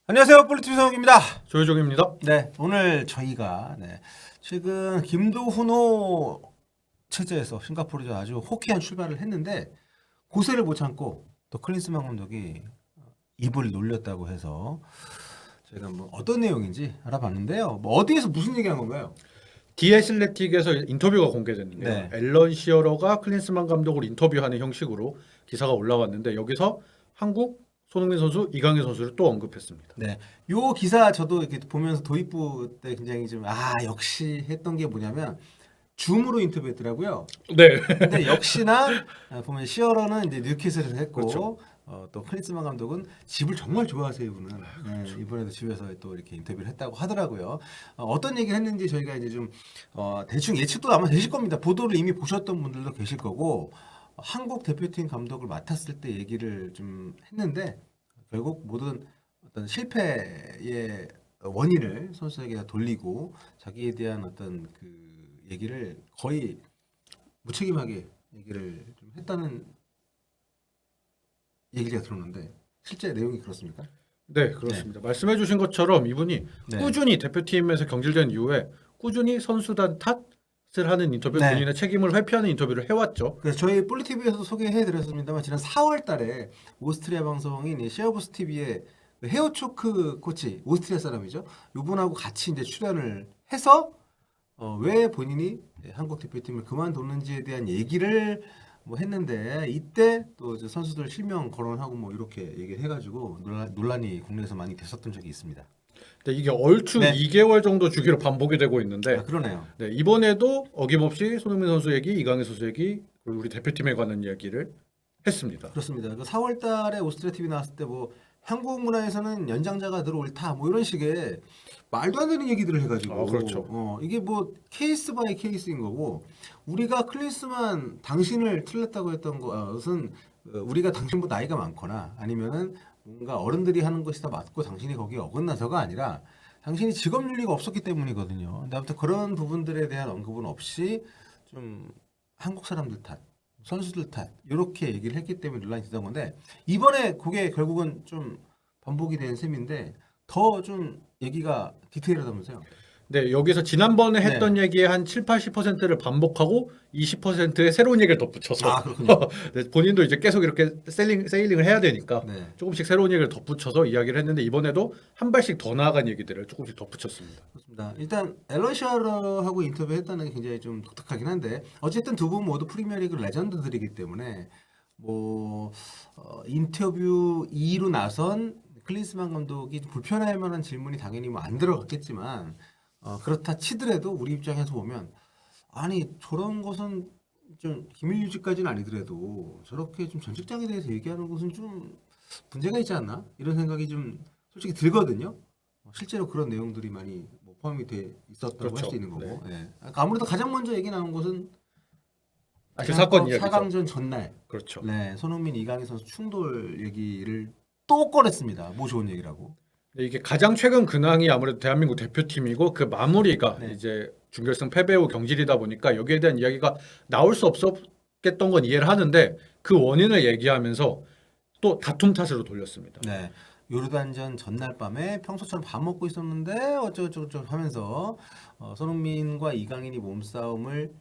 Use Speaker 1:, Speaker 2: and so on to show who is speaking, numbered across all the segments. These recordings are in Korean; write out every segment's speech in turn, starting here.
Speaker 1: 안녕하세요. 폴리티비 성욱입니다.
Speaker 2: 조효정입니다.
Speaker 1: 네, 오늘 저희가 최근 김도훈호 체제에서 싱가포르에서 아주 호쾌한 출발을 했는데 고세를 못 참고 또 클린스만 감독이 입을 놀렸다고 해서 제가 뭐 어떤 내용인지 알아봤는데요. 뭐 어디에서 무슨 얘기한 건가요?
Speaker 2: 디 애슬레틱에서 인터뷰가 공개됐는데요.
Speaker 1: 네.
Speaker 2: 앨런 시어러가 클린스만 감독을 인터뷰하는 형식으로 기사가 올라왔는데 여기서 한국 손흥민 선수, 이강인 선수를 또 언급했습니다.
Speaker 1: 네, 요 기사 저도 이렇게 보면서 도입부 때 굉장히 좀 역시 했던 게 뭐냐면 줌으로 인터뷰했더라고요.
Speaker 2: 네.
Speaker 1: 근데 역시나 보면 시어러는 이제 뉴캐슬에서 했고
Speaker 2: 그렇죠.
Speaker 1: 또 클린스만 감독은 집을 정말 좋아하세요 이분은. 네, 이번에도 집에서 또 이렇게 인터뷰를 했다고 하더라고요. 어떤 얘기를 했는지 저희가 이제 좀 대충 예측도 아마 되실 겁니다. 보도를 이미 보셨던 분들도 계실 거고 한국 대표팀 감독을 맡았을 때 얘기를 좀 했는데 결국 모든 어떤 실패의 원인을 선수에게 다 돌리고 자기에 대한 어떤 그 얘기를 거의 무책임하게 얘기를 좀 했다는 얘기가 들었는데 실제 내용이 그렇습니까?
Speaker 2: 네, 그렇습니다. 말씀해주신 것처럼 이분이
Speaker 1: 네.
Speaker 2: 꾸준히 대표팀에서 경질된 이후에 꾸준히 선수단 탓을 하는 인터뷰,
Speaker 1: 네.
Speaker 2: 본인의 책임을 회피하는 인터뷰를 해왔죠.
Speaker 1: 그래서 저희 폴리티비에서도 소개해드렸습니다만 지난 4월달에 오스트리아 방송인 셰어부스 TV의 헤어초크 코치 오스트리아 사람이죠. 이분하고 같이 이제 출연을 해서 왜 본인이 한국 대표팀을 그만뒀는지에 대한 얘기를 뭐 했는데 이때 또 이제 선수들 실명 거론하고 뭐 이렇게 얘기를 해가지고 논란이 국내에서 많이 됐었던 적이 있습니다.
Speaker 2: 근데 이게 얼추
Speaker 1: 네.
Speaker 2: 2개월 정도 주기로 반복이 되고 있는데
Speaker 1: 그러네요.
Speaker 2: 네, 이번에도 어김없이 손흥민 선수 얘기, 이강인 선수 얘기, 그리고 우리 대표팀에 관한 이야기를 했습니다.
Speaker 1: 그렇습니다. 그 4월달에 오스트리아 TV 나왔을 때 뭐 한국 문화에서는 연장자가 들어옳다 뭐 이런 식의 말도 안 되는 얘기들을 해가지고
Speaker 2: 그렇죠.
Speaker 1: 이게 뭐 케이스 바이 케이스인 거고 우리가 클린스만 당신을 틀렸다고 했던 것은 우리가 당신보다 나이가 많거나 아니면은 뭔가 어른들이 하는 것이 다 맞고 당신이 거기에 어긋나서가 아니라 당신이 직업 윤리가 없었기 때문이거든요. 근데 아무튼 그런 부분들에 대한 언급은 없이 좀 한국 사람들 탓 선수들 탓 이렇게 얘기를 했기 때문에 논란이 됐던 건데 이번에 그게 결국은 좀 반복이 된 셈인데 더 좀 얘기가 디테일하다면서요?
Speaker 2: 네, 여기서 지난번에 했던 얘기의 한 7, 80%를 반복하고 20%의 새로운 얘기를 덧붙여서
Speaker 1: 그렇군요.
Speaker 2: 네, 본인도 이제 계속 이렇게 세일링을 해야 되니까
Speaker 1: 네.
Speaker 2: 조금씩 새로운 얘기를 덧붙여서 이야기를 했는데 이번에도 한 발씩 더 나아간 얘기들을 조금씩 덧붙였습니다.
Speaker 1: 그렇습니다. 일단 앨런 시어러하고 인터뷰했다는 게 굉장히 좀 독특하긴 한데 어쨌든 두 분 모두 프리미어리그 레전드들이기 때문에 뭐 인터뷰 2로 나선 클린스만 감독이 좀 불편할 만한 질문이 당연히 뭐 안 들어갔겠지만 그렇다 치더라도 우리 입장에서 보면 아니 저런 것은 좀 기밀 유지까지는 아니더라도 저렇게 좀 전 직장에 대해서 얘기하는 것은 좀 문제가 있지 않나 이런 생각이 좀 솔직히 들거든요. 실제로 그런 내용들이 많이 뭐 포함이 돼 있었다고 할
Speaker 2: 그렇죠.
Speaker 1: 수 있는 거고.
Speaker 2: 네.
Speaker 1: 예. 아무래도 가장 먼저 얘기 나온 것은
Speaker 2: 그 사건 이야기죠.
Speaker 1: 4강전 전날
Speaker 2: 그렇죠.
Speaker 1: 손흥민 이강인 선수 충돌 얘기를 또 꺼냈습니다. 뭐 좋은 얘기라고.
Speaker 2: 네, 이게 가장 최근 근황이 아무래도 대한민국 대표팀이고 그 마무리가
Speaker 1: 네.
Speaker 2: 이제 준결승 패배 후 경질이다 보니까 여기에 대한 이야기가 나올 수 없었겠던 건 이해를 하는데 그 원인을 얘기하면서 또 다툼 탓으로 돌렸습니다.
Speaker 1: 네. 요르단전 전날 밤에 평소처럼 밥 먹고 있었는데 어쩌고저쩌고 하면서 손흥민과 이강인이 몸싸움을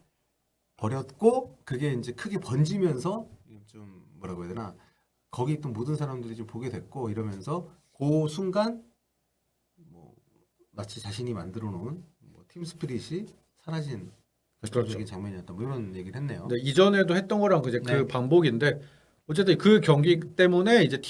Speaker 1: 벌였고 그게 이제 크게 번지면서 좀 뭐라고 해야 되나 거기 있던 모든 사람들이 좀 보게 됐고 이러면서 그 순간 뭐 마치 자신이 만들어 놓은 팀 스피릿이 사라진 결정적인 장면이었다 뭐 이런 얘기를 했네요.
Speaker 2: 네, 이전에도 했던 거랑 이제
Speaker 1: 네.
Speaker 2: 그 반복인데 어쨌든 그 경기 때문에 이제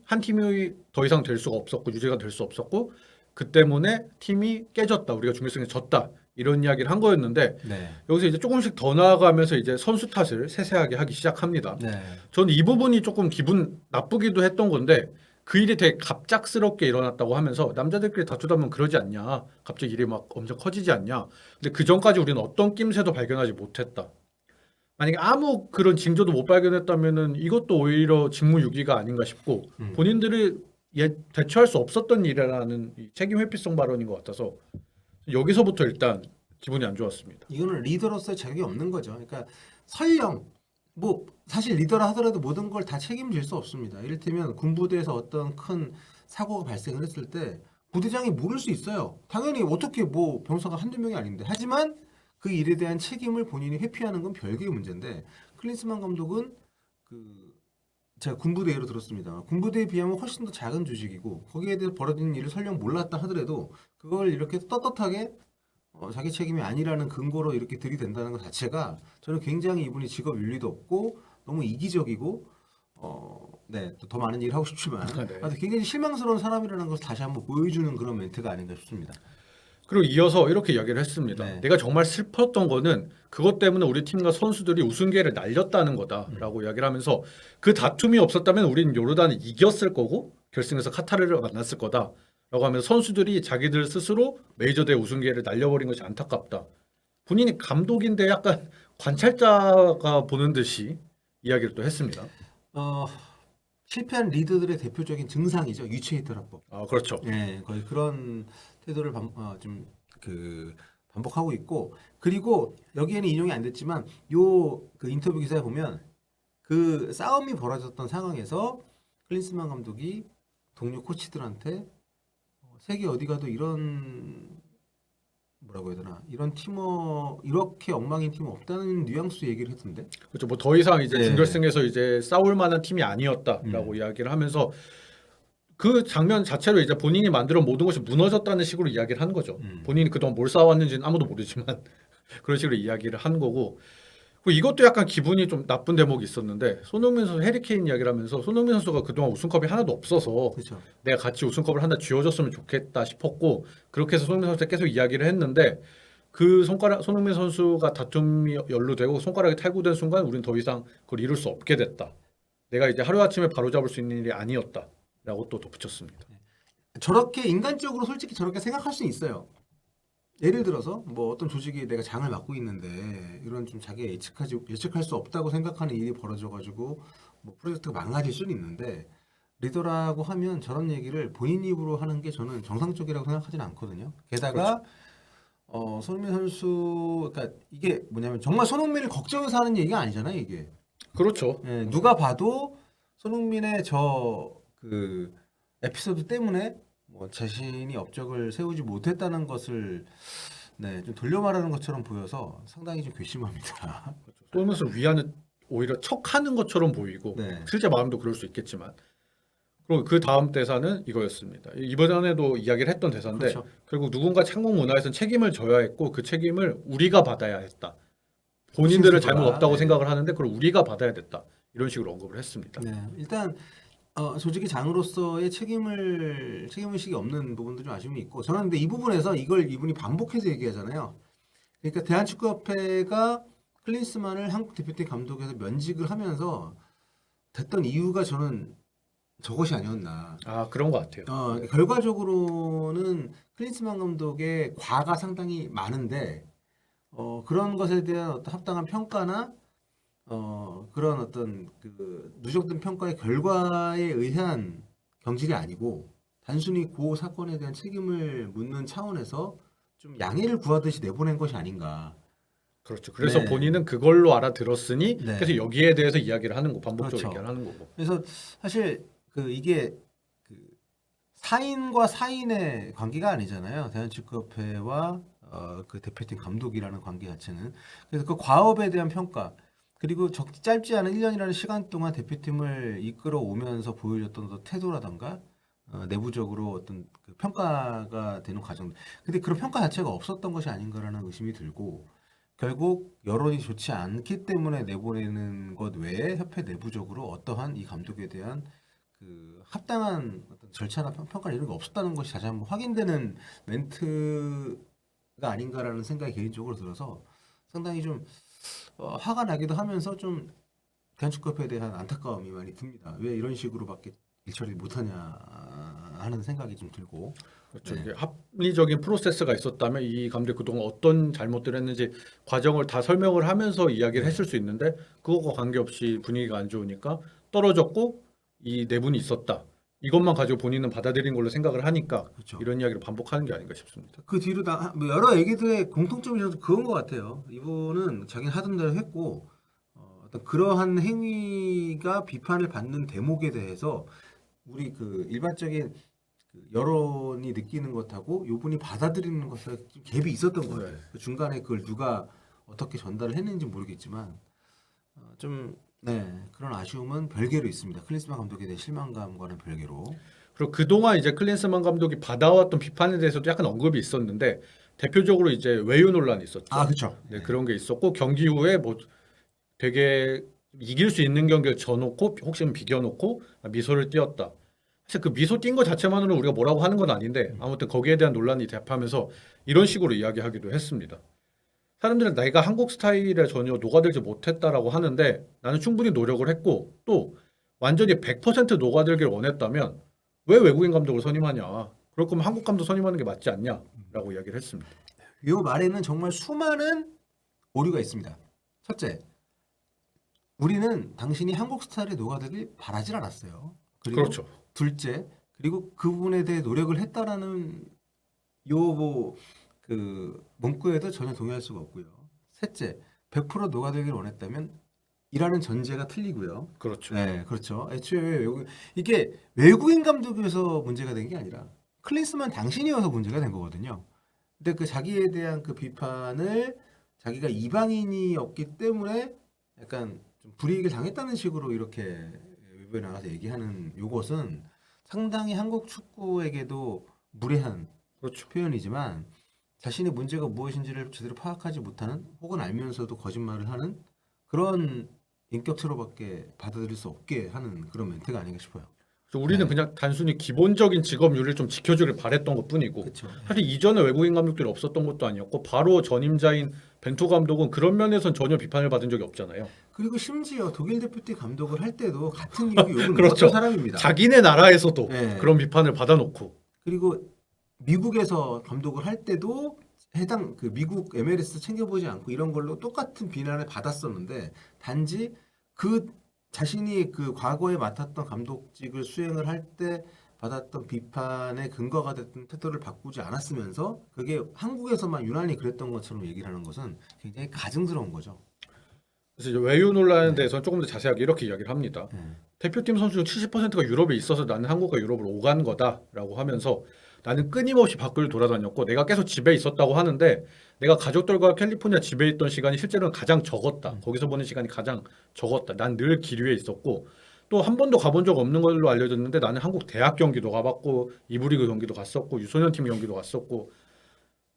Speaker 2: 한 팀이 더 이상 될 수가 없었고 유지가 될 수 없었고 그 때문에 팀이 깨졌다. 우리가 준결승에 졌다. 이런 이야기를 한 거였는데
Speaker 1: 네.
Speaker 2: 여기서 이제 조금씩 더 나아가면서 이제 선수 탓을 세세하게 하기 시작합니다.
Speaker 1: 네.
Speaker 2: 저는 이 부분이 조금 기분 나쁘기도 했던 건데 그 일이 되게 갑작스럽게 일어났다고 하면서 남자들끼리 다투다 보면 그러지 않냐. 갑자기 일이 막 엄청 커지지 않냐. 근데 그 전까지 우리는 어떤 낌새도 발견하지 못했다. 만약에 아무 그런 징조도 못 발견했다면은 이것도 오히려 직무유기가 아닌가 싶고 본인들이 대처할 수 없었던 일이라는 이 책임 회피성 발언인 것 같아서 여기서부터 일단 기분이 안 좋았습니다.
Speaker 1: 이거는 리더로서의 자격이 없는 거죠. 그러니까 설령 뭐 사실 리더라 하더라도 모든 걸 다 책임질 수 없습니다. 이를테면 군부대에서 어떤 큰 사고가 발생을 했을 때 부대장이 모를 수 있어요. 당연히 어떻게 뭐 병사가 한두 명이 아닌데. 하지만 그 일에 대한 책임을 본인이 회피하는 건 별개의 문제인데 클린스만 감독은 그 제가 군부대 예로 들었습니다. 군부대에 비하면 훨씬 더 작은 조직이고 거기에 대해서 벌어진 일을 설령 몰랐다 하더라도 그걸 이렇게 떳떳하게 자기 책임이 아니라는 근거로 이렇게 들이댄다는 것 자체가 저는 굉장히 이분이 직업 윤리도 없고 너무 이기적이고 네, 또 더 많은 일을 하고 싶지만
Speaker 2: 네.
Speaker 1: 아주 굉장히 실망스러운 사람이라는 것을 다시 한번 보여주는 그런 멘트가 아닌가 싶습니다.
Speaker 2: 그리고 이어서 이렇게 이야기를 했습니다.
Speaker 1: 네.
Speaker 2: 내가 정말 슬펐던 거는 그것 때문에 우리 팀과 선수들이 우승 기회를 날렸다는 거다라고 이야기를 하면서 그 다툼이 없었다면 우리는 요르단을 이겼을 거고 결승에서 카타르를 만났을 거다라고 하면서 선수들이 자기들 스스로 메이저대회 우승 기회를 날려버린 것이 안타깝다. 본인이 감독인데 약간 관찰자가 보는 듯이 이야기를 또 했습니다.
Speaker 1: 실패한 리더들의 대표적인 증상이죠. 유체이터라법.
Speaker 2: 아 그렇죠.
Speaker 1: 예, 거의 그런 태도를 반복하고 있고 그리고 여기에는 인용이 안 됐지만 요 그 인터뷰 기사에 보면 그 싸움이 벌어졌던 상황에서 클린스만 감독이 동료 코치들한테 세계 어디 가도 이런 뭐라고 해야 되나 이런 이렇게 엉망인 팀은 없다는 뉘앙스 얘기를 했던데.
Speaker 2: 그렇죠. 뭐 더 이상 이제
Speaker 1: 네.
Speaker 2: 준결승에서 이제 싸울 만한 팀이 아니었다라고 이야기를 하면서 그 장면 자체로 이제 본인이 만들어 모든 것이 무너졌다는 식으로 이야기를 한 거죠. 본인이 그동안 뭘 쌓아왔는지는 아무도 모르지만 그런 식으로 이야기를 한 거고. 그리고 이것도 약간 기분이 좀 나쁜 대목이 있었는데 손흥민 선수 해리케인 이야기를 하면서 손흥민 선수가 그동안 우승컵이 하나도 없어서
Speaker 1: 그렇죠.
Speaker 2: 내가 같이 우승컵을 하나 쥐어줬으면 좋겠다 싶었고 그렇게 해서 손흥민 선수가 계속 이야기를 했는데 그 손흥민 선수가 다툼이 연루되고 손가락이 탈구된 순간 우린 더 이상 그걸 이룰 수 없게 됐다. 내가 이제 하루아침에 바로잡을 수 있는 일이 아니었다라고 또 덧붙였습니다.
Speaker 1: 저렇게 인간적으로 솔직히 저렇게 생각할 수 있어요. 예를 들어서 뭐 어떤 조직이 내가 장을 맡고 있는데 이런 좀 자기가 예측할 수 없다고 생각하는 일이 벌어져가지고 뭐 프로젝트가 망가질 수는 있는데 리더라고 하면 저런 얘기를 본인 입으로 하는 게 저는 정상적이라고 생각하지는 않거든요. 게다가 손흥민 선수 그러니까 이게 뭐냐면 정말 손흥민을 걱정해서 하는 얘기가 아니잖아요, 이게.
Speaker 2: 그렇죠.
Speaker 1: 예, 누가 봐도 손흥민의 그 에피소드 때문에 뭐 자신이 업적을 세우지 못했다는 것을 네, 좀 돌려 말하는 것처럼 보여서 상당히 좀 괘씸합니다.
Speaker 2: 손흥민 선수 위안을 오히려 척하는 것처럼 보이고
Speaker 1: 네.
Speaker 2: 실제 마음도 그럴 수 있겠지만 그리고 그 다음 대사는 이거였습니다. 이번에도 이야기를 했던 대사인데
Speaker 1: 그렇죠.
Speaker 2: 결국 누군가 창공 문화에서는 책임을 져야 했고 그 책임을 우리가 받아야 했다. 본인들은 잘못 없다고
Speaker 1: 네.
Speaker 2: 생각을 하는데 그걸 우리가 받아야 됐다. 이런 식으로 언급을 했습니다.
Speaker 1: 네, 일단 조직의 장으로서의 책임의식이 없는 부분도 좀 아쉬움이 있고 저는 근데 이 부분에서 이걸 이분이 반복해서 얘기하잖아요. 그러니까 대한축구협회가 클린스만을 한국 대표팀 감독에서 면직을 하면서 됐던 이유가 저는 저것이 아니었나.
Speaker 2: 아 그런 것 같아요.
Speaker 1: 결과적으로는 클린스만 감독의 과가 상당히 많은데 그런 것에 대한 어떤 합당한 평가나 그런 어떤 그 누적된 평가의 결과에 의한 경질이 아니고 단순히 그 사건에 대한 책임을 묻는 차원에서 좀 양해를 구하듯이 내보낸 것이 아닌가.
Speaker 2: 그렇죠. 그래서
Speaker 1: 네.
Speaker 2: 본인은 그걸로 알아들었으니
Speaker 1: 네.
Speaker 2: 그래서 여기에 대해서 이야기를 하는 거 반복적으로
Speaker 1: 그렇죠.
Speaker 2: 얘기를 하는 거고.
Speaker 1: 그래서 사실 이게 그 사인과 사인의 관계가 아니잖아요. 대한축구협회와 그 대표팀 감독이라는 관계 자체는. 그래서 그 과업에 대한 평가 그리고 짧지 않은 1년이라는 시간 동안 대표팀을 이끌어 오면서 보여줬던 어떤 태도라던가 내부적으로 어떤 그 평가가 되는 과정. 근데 그런 평가 자체가 없었던 것이 아닌가라는 의심이 들고 결국 여론이 좋지 않기 때문에 내보내는 것 외에 협회 내부적으로 어떠한 이 감독에 대한 그 합당한 어떤 절차나 평가 이런 게 없었다는 것이 다시 한번 확인되는 멘트가 아닌가라는 생각이 개인적으로 들어서 상당히 좀 화가 나기도 하면서 좀 대한축구협회에 대한 안타까움이 많이 듭니다. 왜 이런 식으로밖에 일처리 못하냐 하는 생각이 좀 들고.
Speaker 2: 그렇죠.
Speaker 1: 네.
Speaker 2: 이게 합리적인 프로세스가 있었다면 이 감독이 그동안 어떤 잘못들을 했는지 과정을 다 설명을 하면서 이야기를 했을 수 있는데 그것과 관계없이 분위기가 안 좋으니까 떨어졌고 이 내분이 있었다. 이것만 가지고 본인은 받아들인 걸로 생각을 하니까
Speaker 1: 그렇죠.
Speaker 2: 이런 이야기를 반복하는 게 아닌가 싶습니다.
Speaker 1: 그 뒤로 뭐 여러 얘기들의 공통점이 저도 그건 것 같아요. 이분은 자기는 하던 대로 했고 어떤 그러한 행위가 비판을 받는 대목에 대해서 우리 그 일반적인 그 여론이 느끼는 것하고 요분이 받아들이는 것에 좀 갭이 있었던 것 같아요.
Speaker 2: 네.
Speaker 1: 그 중간에 그걸 누가 어떻게 전달을 했는지 모르겠지만 좀 네, 그런 아쉬움은 별개로 있습니다. 클린스만 감독에 대한 실망감과는 별개로.
Speaker 2: 그리고 그동안 이제 클린스만 감독이 받아왔던 비판에 대해서도 약간 언급이 있었는데 대표적으로 이제 외유 논란이 있었죠.
Speaker 1: 그렇죠.
Speaker 2: 네, 그런 게 있었고 경기 후에 뭐 되게 이길 수 있는 경기를 져놓고 혹시는 비겨놓고 미소를 띄었다. 사실 그 미소 띈 것 자체만으로 우리가 뭐라고 하는 건 아닌데 아무튼 거기에 대한 논란이 대합하면서 이런 식으로 이야기하기도 했습니다. 사람들은 내가 한국 스타일에 전혀 녹아들지 못했다라고 하는데 나는 충분히 노력을 했고 또 완전히 100% 녹아들길 원했다면 왜 외국인 감독을 선임하냐? 그럴 거면 한국 감독 선임하는 게 맞지 않냐라고 이야기를 했습니다.
Speaker 1: 이 말에는 정말 수많은 오류가 있습니다. 첫째, 우리는 당신이 한국 스타일에 녹아들길 바라질 않았어요. 그리고
Speaker 2: 그렇죠.
Speaker 1: 둘째, 그리고 그 부분에 대해 노력을 했다라는 요 그 문구에도 전혀 동의할 수가 없고요. 셋째, 100% 녹아들길 원했다면 이라는 전제가 틀리고요.
Speaker 2: 그렇죠.
Speaker 1: 네, 그렇죠. 애초에 이게 외국인 감독에서 문제가 된 게 아니라 클린스만 당신이어서 문제가 된 거거든요. 근데 그 자기에 대한 그 비판을 자기가 이방인이었기 때문에 약간 좀 불이익을 당했다는 식으로 이렇게 외부에 나가서 얘기하는 요것은 상당히 한국 축구에게도 무례한
Speaker 2: 그렇죠.
Speaker 1: 표현이지만 자신의 문제가 무엇인지를 제대로 파악하지 못하는 혹은 알면서도 거짓말을 하는 그런 인격체로밖에 받아들일 수 없게 하는 그런 멘트가 아닌가 싶어요.
Speaker 2: 그래서 우리는
Speaker 1: 네.
Speaker 2: 그냥 단순히 기본적인 직업률을 좀 지켜주길 바랬던 것뿐이고
Speaker 1: 그렇죠.
Speaker 2: 사실 이전에 외국인 감독들이 없었던 것도 아니었고 바로 전임자인 벤투 감독은 그런 면에선 전혀 비판을 받은 적이 없잖아요.
Speaker 1: 그리고 심지어 독일 대표팀 감독을 할 때도 같은 이유 욕을
Speaker 2: 그렇죠.
Speaker 1: 먹었던 사람입니다.
Speaker 2: 자기네 나라에서도
Speaker 1: 네.
Speaker 2: 그런 비판을 받아놓고
Speaker 1: 그리고 미국에서 감독을 할 때도 해당 그 미국 MLS 챙겨보지 않고 이런 걸로 똑같은 비난을 받았었는데 단지 그 자신이 그 과거에 맡았던 감독직을 수행을 할 때 받았던 비판의 근거가 됐던 태도를 바꾸지 않았으면서 그게 한국에서만 유난히 그랬던 것처럼 얘기를 하는 것은 굉장히 가증스러운 거죠.
Speaker 2: 그래서 이제 외유 논란에
Speaker 1: 네.
Speaker 2: 대해서는 조금 더 자세하게 이렇게 이야기를 합니다.
Speaker 1: 네.
Speaker 2: 대표팀 선수 중 70%가 유럽에 있어서 나는 한국과 유럽을 오간 거다라고 하면서 나는 끊임없이 밖을 돌아다녔고 내가 계속 집에 있었다고 하는데 내가 가족들과 캘리포니아 집에 있던 시간이 실제로는 가장 적었다. 거기서 보낸 시간이 가장 적었다. 난 늘 기류에 있었고 또 한 번도 가본 적 없는 걸로 알려졌는데 나는 한국 대학 경기도 가봤고 이브리그 경기도 갔었고 유소년 팀 경기도 갔었고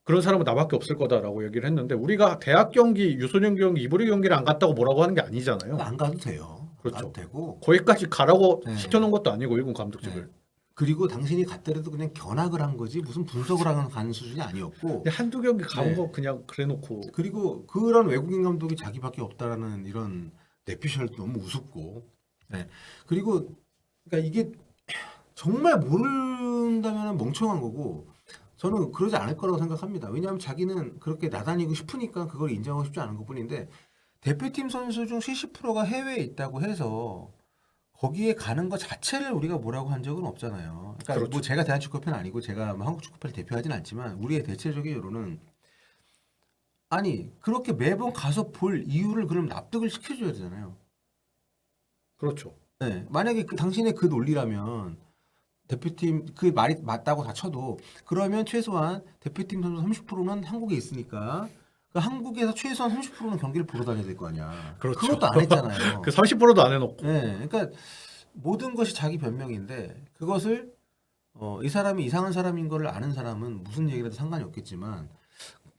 Speaker 2: 그런 사람은 나밖에 없을 거다라고 얘기를 했는데 우리가 대학 경기, 유소년 경기, 이브리그 경기를 안 갔다고 뭐라고 하는 게 아니잖아요.
Speaker 1: 안 가도 돼요. 안
Speaker 2: 그렇죠.
Speaker 1: 가도 되고
Speaker 2: 거기까지 가라고
Speaker 1: 네.
Speaker 2: 시켜놓은 것도 아니고 일본 감독직을.
Speaker 1: 네. 그리고 당신이 갔더라도 그냥 견학을 한 거지 무슨 분석을 하는 가는 수준이 아니었고
Speaker 2: 그냥 한두 경기 가본
Speaker 1: 네.
Speaker 2: 거 그냥 그래놓고
Speaker 1: 그리고 그런 외국인 감독이 자기밖에 없다라는 이런 내피셜도 너무 우습고 네. 그리고 그러니까 이게 정말 모른다면 멍청한 거고 저는 그러지 않을 거라고 생각합니다. 왜냐하면 자기는 그렇게 나다니고 싶으니까 그걸 인정하고 싶지 않은 것뿐인데 대표팀 선수 중 70%가 해외에 있다고 해서 거기에 가는 것 자체를 우리가 뭐라고 한 적은 없잖아요. 그러니까
Speaker 2: 그렇죠.
Speaker 1: 뭐 제가 대한축구협회는 아니고 제가 뭐 한국 축구협회를 대표하진 않지만 우리의 대체적인 여론은 아니 그렇게 매번 가서 볼 이유를 그럼 납득을 시켜줘야 되잖아요.
Speaker 2: 그렇죠.
Speaker 1: 네, 만약에 그 당신의 그 논리라면 대표팀 그 말이 맞다고 다 쳐도 그러면 최소한 대표팀 선수 30%는 한국에 있으니까 그 한국에서 최소한 30%는 경기를 보러 다녀야 될 거 아니야.
Speaker 2: 그렇죠.
Speaker 1: 그것도 안 했잖아요.
Speaker 2: 그 30%도 안 해놓고
Speaker 1: 네, 그러니까 모든 것이 자기 변명인데 그것을 이 사람이 이상한 사람인 거를 아는 사람은 무슨 얘기라도 상관이 없겠지만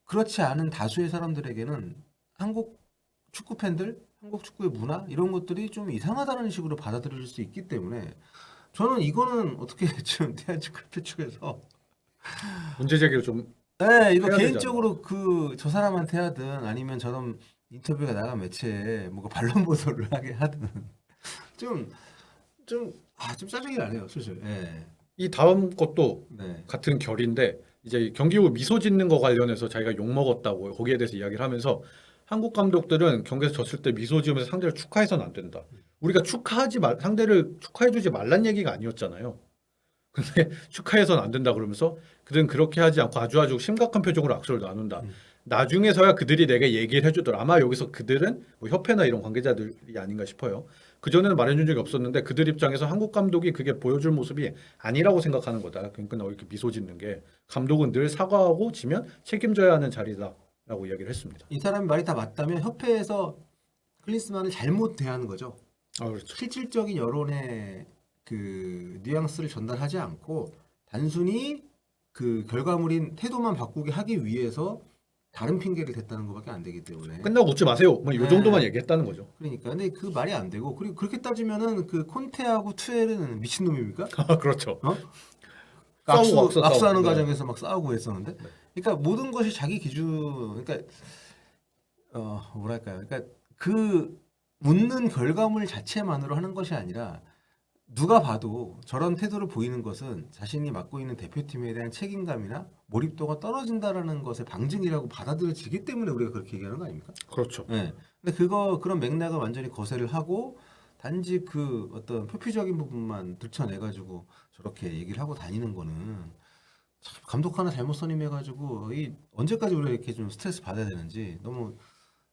Speaker 1: 그렇지 않은 다수의 사람들에게는 한국 축구 팬들, 한국 축구의 문화 이런 것들이 좀 이상하다는 식으로 받아들일 수 있기 때문에 저는 이거는 어떻게 좀 대한축구협회 측에서
Speaker 2: 문제 제기를 좀
Speaker 1: 네, 이거
Speaker 2: 해야
Speaker 1: 개인적으로 그 저 사람한테 하든 아니면 저런 인터뷰가 나간 매체에 뭔가 반론 보도를 하게 하든 좀 짜증이 나네요, 슬슬. 네.
Speaker 2: 이 다음 것도
Speaker 1: 네.
Speaker 2: 같은 결인데 이제 경기 후 미소 짓는 거 관련해서 자기가 욕 먹었다고 거기에 대해서 이야기를 하면서 한국 감독들은 경기에서 졌을 때 미소 지으면서 상대를 축하해서는 안 된다. 우리가 상대를 축하해주지 말란 얘기가 아니었잖아요. 근데 축하해서는 안 된다 그러면서 그들은 그렇게 하지 않고 아주 심각한 표정으로 악수를 나눈다. 나중에서야 그들이 내게 얘기를 해주더라. 아마 여기서 그들은 뭐 협회나 이런 관계자들이 아닌가 싶어요. 그전에는 말해준 적이 없었는데 그들 입장에서 한국 감독이 그게 보여줄 모습이 아니라고 생각하는 거다. 그러니까 너 이렇게 미소 짓는 게 감독은 늘 사과하고 지면 책임져야 하는 자리다라고 이야기를 했습니다.
Speaker 1: 이 사람이 말이 다 맞다면 협회에서 클린스만을 잘못 대하는 거죠.
Speaker 2: 아 그렇죠.
Speaker 1: 실질적인 여론의 그 뉘앙스를 전달하지 않고 단순히 그 결과물인 태도만 바꾸게 하기 위해서 다른 핑계를 댔다는 것밖에 안 되기 때문에
Speaker 2: 끝나고 웃지 마세요. 뭐 이
Speaker 1: 네.
Speaker 2: 정도만 얘기했다는 거죠.
Speaker 1: 그러니까 근데 그 말이 안 되고 그리고 그렇게 따지면은 그 콘테하고 투엘은 미친 놈입니까?
Speaker 2: 그렇죠.
Speaker 1: 싸우고
Speaker 2: 악수,
Speaker 1: 악수하는
Speaker 2: 싸우고.
Speaker 1: 과정에서 막 싸우고 했었는데, 그러니까 모든 것이 자기 기준, 그러니까 뭐랄까요, 그러니까 그 웃는 결과물 자체만으로 하는 것이 아니라 누가 봐도 저런 태도를 보이는 것은 자신이 맡고 있는 대표팀에 대한 책임감이나 몰입도가 떨어진다라는 것의 방증이라고 받아들여지기 때문에 우리가 그렇게 얘기하는 거 아닙니까?
Speaker 2: 그렇죠.
Speaker 1: 네. 근데 그런 맥락을 완전히 거세를 하고 단지 그 어떤 표피적인 부분만 들춰내가지고 저렇게 얘기를 하고 다니는 거는 참 감독 하나 잘못 선임해가지고 이 언제까지 우리가 이렇게 좀 스트레스 받아야 되는지 너무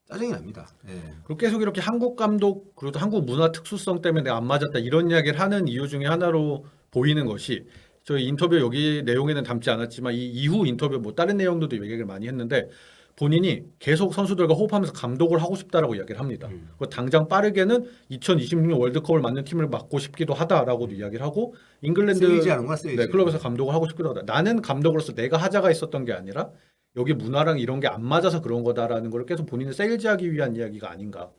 Speaker 1: 짜증이 납니다. 예.
Speaker 2: 그리고 계속 이렇게 한국 감독 그리고 또 한국 문화 특수성 때문에 내가 안 맞았다 이런 이야기를 하는 이유 중에 하나로 보이는 것이 저희 인터뷰 여기 내용에는 담지 않았지만 이 이후 인터뷰 뭐 다른 내용들도 얘기를 많이 했는데 본인이 계속 선수들과 호흡하면서 감독을 하고 싶다라고 이야기를 합니다. 그리고 당장 빠르게는 2026년 월드컵을 맡는 팀을 맡고 싶기도 하다라고도 이야기를 하고 잉글랜드
Speaker 1: 세이지 하는 거야, 세이지.
Speaker 2: 네, 클럽에서 감독을 하고 싶기도 하다. 나는 감독으로서 내가 하자가 있었던 게 아니라 여기 문화랑 이런 게 안 맞아서 그런 거다라는 걸 계속 본인을 세일즈하기 위한 이야기가 아닌가.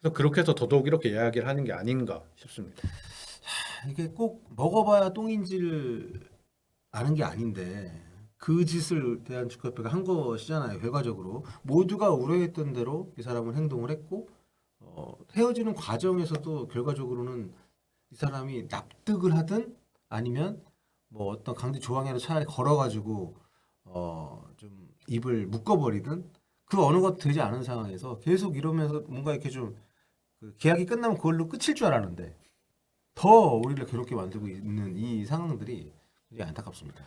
Speaker 2: 그래서 그렇게 해서 더더욱 이렇게 이야기를 하는 게 아닌가 싶습니다.
Speaker 1: 이게 꼭 먹어봐야 똥인지를 아는 게 아닌데 그 짓을 대한축구협회가 한 것이잖아요. 결과적으로 모두가 우려했던 대로 이 사람은 행동을 했고 헤어지는 과정에서도 결과적으로는 이 사람이 납득을 하든 아니면 뭐 어떤 강제 조항이라도 차라리 걸어가지고 좀 입을 묶어버리든 그 어느 것도 되지 않은 상황에서 계속 이러면서 뭔가 이렇게 좀 그 계약이 끝나면 그걸로 끝일 줄 알았는데 더 우리를 괴롭게 만들고 있는 이 상황들이 굉장히 안타깝습니다.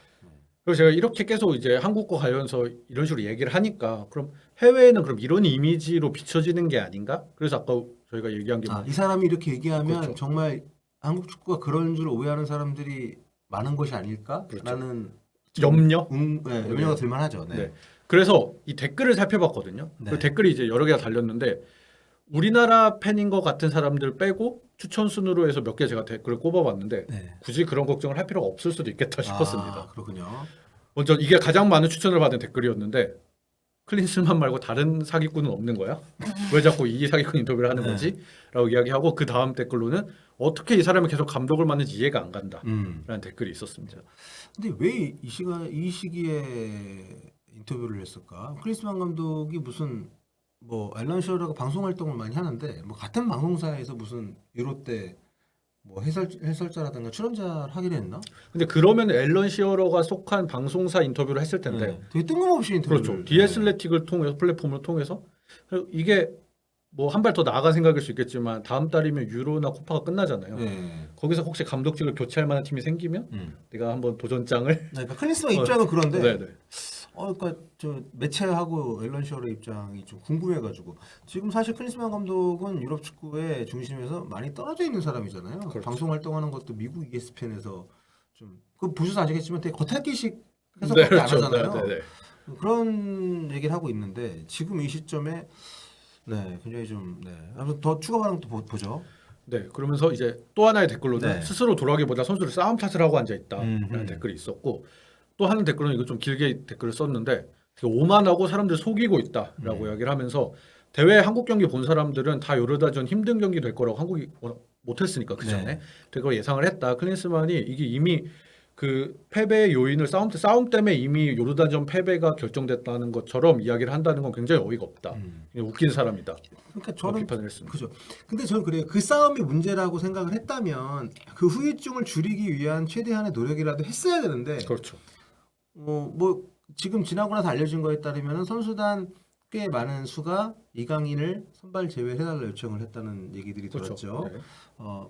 Speaker 2: 그리고 제가 이렇게 계속 이제 한국과 관련해서 이런 식으로 얘기를 하니까 그럼 해외에는 그럼 이런 이미지로 비춰지는 게 아닌가? 그래서 아까 저희가 얘기한 게
Speaker 1: 이 사람이 이렇게 얘기하면
Speaker 2: 그렇죠.
Speaker 1: 정말 한국 축구가 그런 줄 오해하는 사람들이 많은 것이 아닐까라는
Speaker 2: 그렇죠. 염려?
Speaker 1: 염려가 들만하죠. 네.
Speaker 2: 네. 그래서 이 댓글을 살펴봤거든요.
Speaker 1: 네.
Speaker 2: 그 댓글이 이제 여러 개가 달렸는데 우리나라 팬인 것 같은 사람들 빼고 추천 순으로 해서 몇 개 제가 댓글을 꼽아봤는데
Speaker 1: 네.
Speaker 2: 굳이 그런 걱정을 할 필요가 없을 수도 있겠다 싶었습니다.
Speaker 1: 그렇군요.
Speaker 2: 먼저 이게 가장 많은 추천을 받은 댓글이었는데 클린스만 말고 다른 사기꾼은 없는 거야? 왜 자꾸 이 사기꾼 인터뷰를 하는
Speaker 1: 네.
Speaker 2: 거지? 라고 이야기하고 그 다음 댓글로는 어떻게 이 사람이 계속 감독을 맡는지 이해가 안 간다 라는 댓글이 있었습니다.
Speaker 1: 근데 왜 이 시기에 인터뷰를 했을까? 클린스만 감독이 무슨 뭐 앨런 시어러가 방송 활동을 많이 하는데 뭐 같은 방송사에서 무슨 유로 때 뭐 해설자라든가 출연자를 하기로 했나?
Speaker 2: 근데 그러면 앨런 시어러가 속한 방송사 인터뷰를 했을 텐데
Speaker 1: 네. 되게 뜬금없이 인터뷰를.
Speaker 2: 그렇죠. 디애슬레틱을 통해서 플랫폼을 통해서 이게 뭐 한 발 더 나아간 생각일 수 있겠지만 다음 달이면 유로나 코파가 끝나잖아요.
Speaker 1: 네.
Speaker 2: 거기서 혹시 감독직을 교체할 만한 팀이 생기면 내가 한번 도전장을
Speaker 1: 그러니까 클린스만 입장은 그런데
Speaker 2: 네네.
Speaker 1: 그러니까 저 매체하고 앨런 시어러 입장이 좀 궁금해가지고 지금 사실 클린스만 감독은 유럽 축구의 중심에서 많이 떨어져 있는 사람이잖아요.
Speaker 2: 그렇죠.
Speaker 1: 방송 활동하는 것도 미국 ESPN에서 좀 그 보셔서 아시겠지만 되게 겉핥기식
Speaker 2: 네,
Speaker 1: 해석밖에
Speaker 2: 그렇죠.
Speaker 1: 안 하잖아요.
Speaker 2: 네네.
Speaker 1: 그런 얘기를 하고 있는데 지금 이 시점에 네 굉장히 좀 한번 더 추가 반응 또 보죠.
Speaker 2: 네, 그러면서 이제 또 하나의 댓글로는
Speaker 1: 네.
Speaker 2: 스스로 돌아가기보다 선수를 싸움 탓을 하고 앉아 있다라는
Speaker 1: 음흠.
Speaker 2: 댓글이 있었고 또 하는 댓글은 이거 좀 길게 댓글을 썼는데 되게 오만하고 사람들 속이고 있다라고 이야기를 하면서 대회 한국 경기 본 사람들은 다 요르단전 힘든 경기 될 거라고 한국이 못했으니까 그 전에
Speaker 1: 네.
Speaker 2: 그걸 예상을 했다. 클린스만이 이게 이미 그 패배의 요인을 싸움 때문에 이미 요르단전 패배가 결정됐다는 것처럼 이야기를 한다는 건 굉장히 어이가 없다. 그냥 웃긴 사람이다.
Speaker 1: 그러니까
Speaker 2: 저는
Speaker 1: 저는
Speaker 2: 비판을 했습니다.
Speaker 1: 그죠. 근데 저는 그래요. 그 싸움이 문제라고 생각을 했다면 그 후유증을 줄이기 위한 최대한의 노력이라도 했어야 되는데
Speaker 2: 그렇죠.
Speaker 1: 뭐 지금 지나고 나서 알려진 거에 따르면 선수단 꽤 많은 수가 이강인을 선발 제외해달라 요청을 했다는 얘기들이
Speaker 2: 그렇죠.
Speaker 1: 들었죠.
Speaker 2: 네.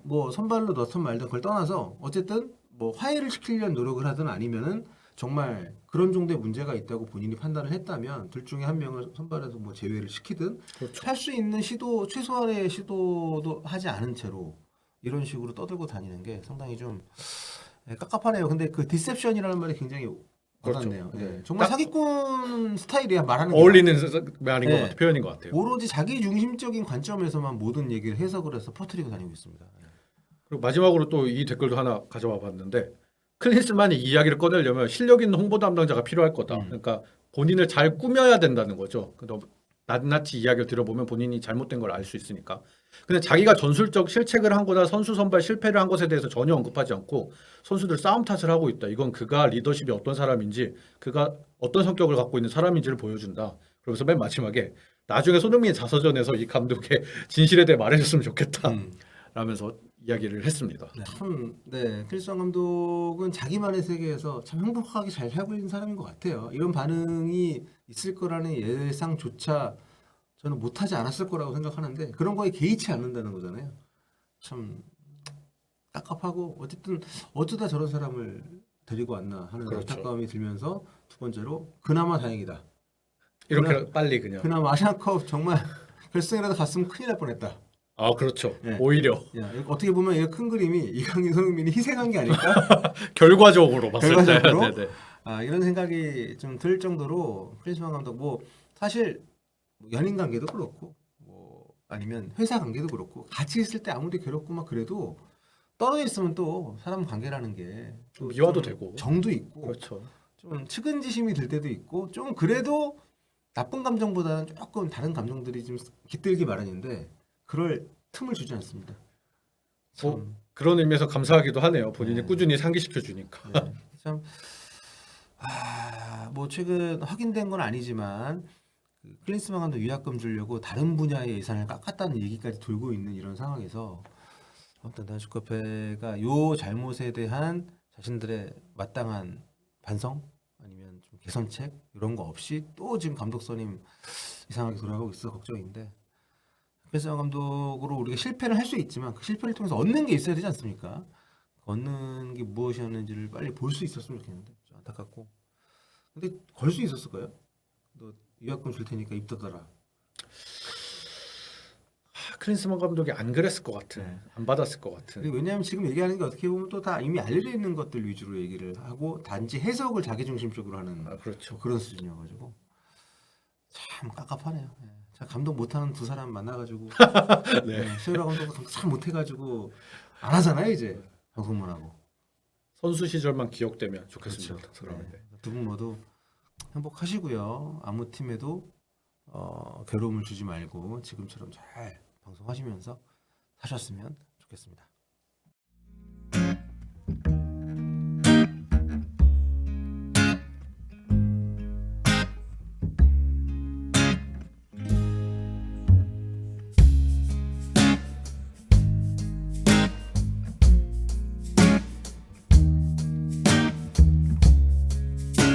Speaker 1: 뭐 선발로 넣든 말든 그걸 떠나서 어쨌든 뭐 화해를 시키려는 노력을 하든 아니면은 정말 그런 정도의 문제가 있다고 본인이 판단을 했다면 둘 중에 한 명을 선발해서 뭐 제외를 시키든
Speaker 2: 그렇죠.
Speaker 1: 할 수 있는 시도 최소한의 시도도 하지 않은 채로 이런 식으로 떠들고 다니는 게 상당히 좀 깝깝하네요. 근데 그 디셉션이라는 말이 굉장히
Speaker 2: 그렇죠.
Speaker 1: 와닿네요. 예.
Speaker 2: 네.
Speaker 1: 정말
Speaker 2: 딱
Speaker 1: 사기꾼 스타일이야 말하는 게.
Speaker 2: 어울리는 말인 것
Speaker 1: 네.
Speaker 2: 같아요. 표현인 것 같아요.
Speaker 1: 오로지 자기 중심적인 관점에서만 모든 얘기를 해석을 해서 퍼뜨리고 다니고 있습니다.
Speaker 2: 그리고 마지막으로 또 이 댓글도 하나 가져와 봤는데 클린스만이 이 이야기를 꺼내려면 실력 있는 홍보 담당자가 필요할 거다. 그러니까 본인을 잘 꾸며야 된다는 거죠. 너무 낱낱이 이야기를 들어보면 본인이 잘못된 걸 알 수 있으니까. 근데 자기가 전술적 실책을 한 거나 선수 선발 실패를 한 것에 대해서 전혀 언급하지 않고 선수들 싸움 탓을 하고 있다. 이건 그가 리더십이 어떤 사람인지 그가 어떤 성격을 갖고 있는 사람인지를 보여준다. 그러면서 맨 마지막에 나중에 손흥민이 자서전에서 이 감독의 진실에 대해 말해줬으면 좋겠다. 라면서 이야기를 했습니다.
Speaker 1: 네. 참, 네. 크리스찬 감독은 자기만의 세계에서 참 행복하게 잘 살고 있는 사람인 것 같아요. 이런 반응이 있을 거라는 예상조차 저는 못하지 않았을 거라고 생각하는데 그런 거에 개의치 않는다는 거잖아요. 참 깝깝하고 어쨌든 어쩌다 저런 사람을 데리고 왔나 하는
Speaker 2: 그렇죠.
Speaker 1: 안타까움이 들면서 두 번째로 그나마 다행이다.
Speaker 2: 이렇게 빨리 그냥.
Speaker 1: 그나마 아시안컵 정말 결승이라도 갔으면 큰일 날 뻔했다.
Speaker 2: 아 그렇죠.
Speaker 1: 네.
Speaker 2: 오히려
Speaker 1: 야, 어떻게 보면 이 큰 그림이 이강인, 손흥민이 희생한 게 아닐까?
Speaker 2: 결과적으로 봤을
Speaker 1: 결과적으로?
Speaker 2: 때. 네네.
Speaker 1: 이런 생각이 좀 들 정도로 크리스만 감독 뭐 사실 뭐 연인 관계도 그렇고 뭐 아니면 회사 관계도 그렇고 같이 있을 때 아무리 괴롭고 막 그래도 떨어져 있으면 또 사람 관계라는 게또
Speaker 2: 미화도 되고.
Speaker 1: 정도 있고
Speaker 2: 그렇죠.
Speaker 1: 좀 측은지심이 들 때도 있고 좀 그래도 나쁜 감정보다는 조금 다른 감정들이 좀 깃들기 마련인데 그럴 틈을 주지 않습니다. 참,
Speaker 2: 뭐 그런 의미에서 감사하기도 하네요. 본인이
Speaker 1: 네.
Speaker 2: 꾸준히 상기시켜 주니까.
Speaker 1: 네, 참, 뭐 최근 확인된 건 아니지만 그 클린스만 감독 위약금 주려고 다른 분야의 예산을 깎았다는 얘기까지 돌고 있는 이런 상황에서 아무튼 단축협회가 요 잘못에 대한 자신들의 마땅한 반성 아니면 좀 개선책 이런 거 없이 또 지금 감독 선임 이상하게 돌아가고 있어 걱정인데 클린스만 감독으로 우리가 실패를 할 수 있지만 그 실패를 통해서 얻는 게 있어야 되지 않습니까? 얻는 게 무엇이었는지를 빨리 볼 수 있었으면 좋겠는데 좀 안타깝고 근데 걸 수 있었을까요? 너 위약금 줄 테니까 입 닫아라.
Speaker 2: 클린스만 감독이 안 그랬을 것 같은.
Speaker 1: 네.
Speaker 2: 안 받았을 것 같은.
Speaker 1: 그리고 왜냐하면 지금 얘기하는 게 어떻게 보면 또 다 이미 알려져 있는 것들 위주로 얘기를 하고 단지 해석을 자기중심적으로 하는
Speaker 2: 그렇죠.
Speaker 1: 그런 수준이어가지고 참 깝깝하네요. 네. 자 감독 못하는 두 사람 만나가지고
Speaker 2: 네.
Speaker 1: 소유라 감독 참 못해가지고 안 하잖아요 이제 방송만 하고.
Speaker 2: 선수 시절만 기억되면 좋겠습니다.
Speaker 1: 그렇죠.
Speaker 2: 그러면.
Speaker 1: 네. 두 분 모두 행복하시고요. 아무 팀에도 괴로움을 주지 말고 지금처럼 잘 방송하시면서 사셨으면 좋겠습니다.